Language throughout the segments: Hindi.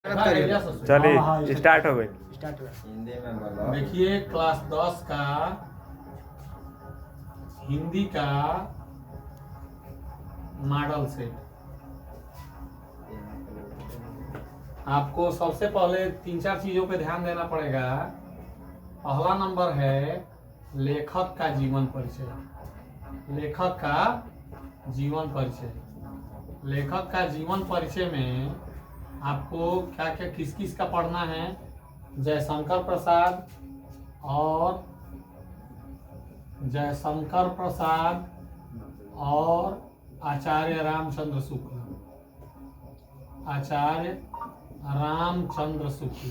चलिए स्टार्ट हो गई। हिंदी में बोलो। देखिए क्लास 10 का हिंदी का मॉडल सेट। आपको सबसे पहले 3-4 चीजों पे ध्यान देना पड़ेगा। पहला नंबर है लेखक का जीवन परिचय। लेखक का जीवन परिचय। लेखक का जीवन परिचय में आपको क्या क्या किस किस का पढ़ना है। जयशंकर प्रसाद और आचार्य रामचंद्र शुक्ल। आचार्य रामचंद्र शुक्ल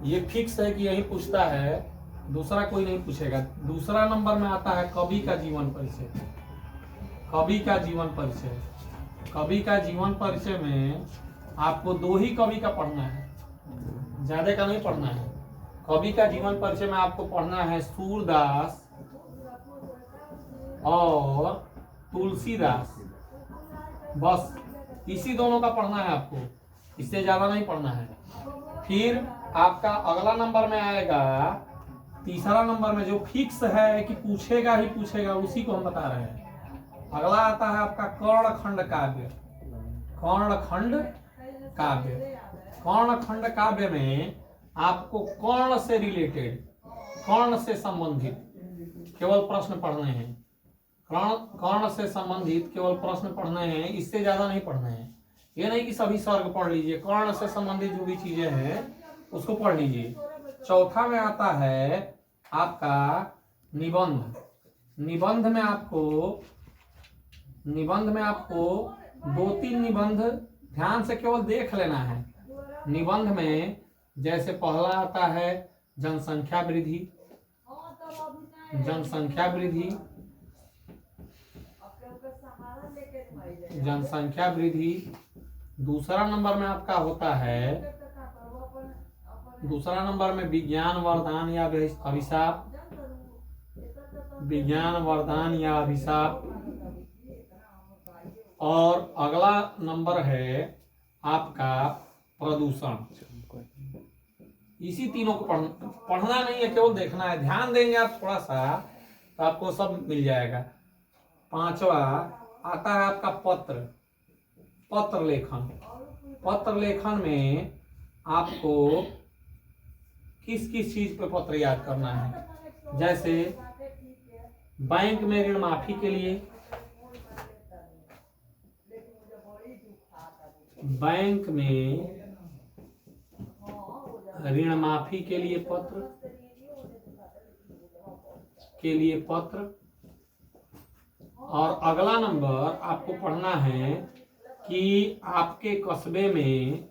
ये फिक्स है कि यही पूछता है, दूसरा कोई नहीं पूछेगा। दूसरा नंबर में आता है कवि का जीवन परिचय। कवि का जीवन परिचय। कवि का जीवन परिचय में आपको 2 ही कवि का पढ़ना है, ज्यादा का नहीं पढ़ना है। कवि का जीवन परिचय में आपको पढ़ना है सूरदास और तुलसीदास। बस इसी दोनों का पढ़ना है आपको, इससे ज्यादा नहीं पढ़ना है। फिर आपका अगला नंबर में आएगा, तीसरा नंबर में जो फिक्स है कि पूछेगा ही पूछेगा, उसी को हम बता रहे हैं। अगला आता है आपका कर्णखंड काव्य। कर्णखंड काव्य। कर्णखंड काव्य में आपको कर्ण से रिलेटेड, कर्ण से संबंधित केवल प्रश्न पढ़ने हैं। कर्ण से संबंधित केवल प्रश्न पढ़ने हैं, इससे ज्यादा नहीं पढ़ने हैं। ये नहीं कि सभी सर्ग पढ़ लीजिए, कर्ण से संबंधित जो भी चीजें हैं उसको पढ़ लीजिए। चौथा में आता है आपका निबंध। निबंध में आपको 2-3 निबंध ध्यान से केवल देख लेना है। निबंध में जैसे पहला आता है जनसंख्या वृद्धि। जनसंख्या वृद्धि। जनसंख्या वृद्धि। दूसरा नंबर में आपका होता है, दूसरा नंबर में विज्ञान वरदान या अभिशाप। विज्ञान वरदान या अभिशाप। और अगला नंबर है आपका प्रदूषण। इसी तीनों को पढ़ना नहीं है, केवल देखना है। ध्यान देंगे आप थोड़ा सा तो आपको सब मिल जाएगा। पांचवा आता है आपका पत्र। पत्र लेखन। पत्र लेखन में आपको किस किस चीज पे पत्र याद करना है। जैसे बैंक में ऋण माफी के लिए, बैंक में ऋण माफी के लिए पत्र। और अगला नंबर आपको पढ़ना है कि आपके कस्बे में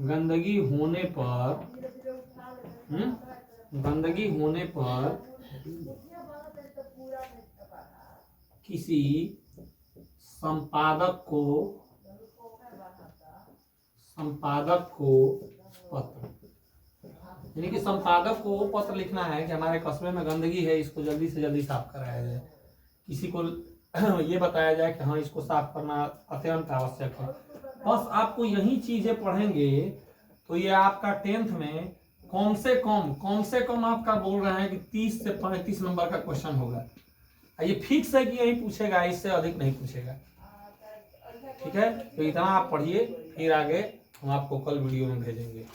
गंदगी होने पर किसी संपादक को पत्र, यानी कि संपादक को पत्र लिखना है कि हमारे कस्बे में गंदगी है, इसको जल्दी से जल्दी साफ कराया जाए। किसी को ये बताया जाए कि हाँ इसको साफ करना अत्यंत आवश्यक है। बस आपको यही चीजें पढ़ेंगे तो ये आपका 10th में कम से कम आपका बोल रहे हैं कि 30 से 35 नंबर का क्वेश्चन होगा। ये फिक्स है कि यही पूछेगा, इससे अधिक नहीं पूछेगा। ठीक है, तो इतना आप पढ़िए, फिर आगे हम आपको कल वीडियो में भेजेंगे।